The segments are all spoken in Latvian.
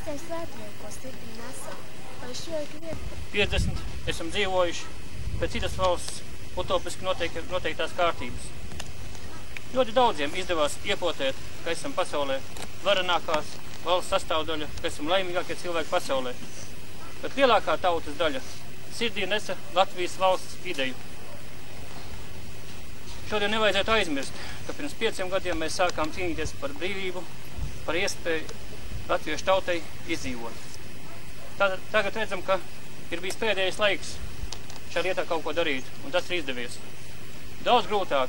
visiem svētkiem, ko sirdī nesam, lai šo ikvienu 50 esam dzīvojuši pēc citas valsts utopiski noteiktās kārtības. Ļoti daudziem izdevās iepotēt, ka esam pasaulē varenākās valsts sastāvdaļa, ka esam laimīgākie cilvēki pasaulē. Bet lielākā tautas daļa sirdī nesa Latvijas valsts ideju. Šodien nevajadzētu aizmirst, ka pirms 5 gadiem mēs sākām cīnīties par brīvību, par iespēju latviešu tautai izdzīvot. Tagad redzam, ka ir bijis pēdējais laiks šā lietā kaut ko darīt, un tas ir izdevies. Daudz grūtāk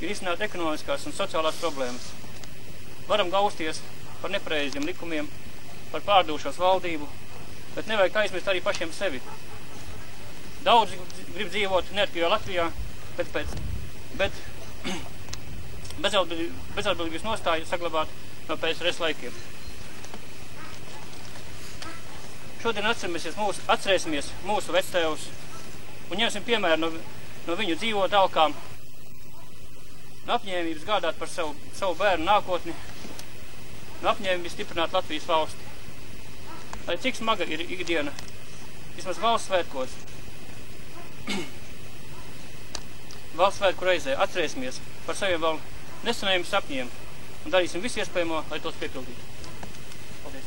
ir izsināt ekonomiskās un sociālās problēmas. Varam gausties par nepareiziem likumiem, par pārdūšos valdību, bet nevajag aizmirst arī pašiem sevi. Daudzi grib dzīvot neatkarīgā Latvijā, bet bezatbildības nostāju saglabāt no PSRS laikiem. Šodien atcerēsimies mūsu vectēvus un ņemsim piemēru no viņu dzīvo talkām, no apņēmības gādāt par savu bērnu nākotni, no apņēmības stiprināt Latvijas valsti. Lai cik smaga ir ikdiena, vismaz valsts svētkos, valsts svētku reizē atcerēsimies par saviem vēl nesenajiem sapņiem un darīsim visu iespējamo, lai tos piepildītu. Paldies!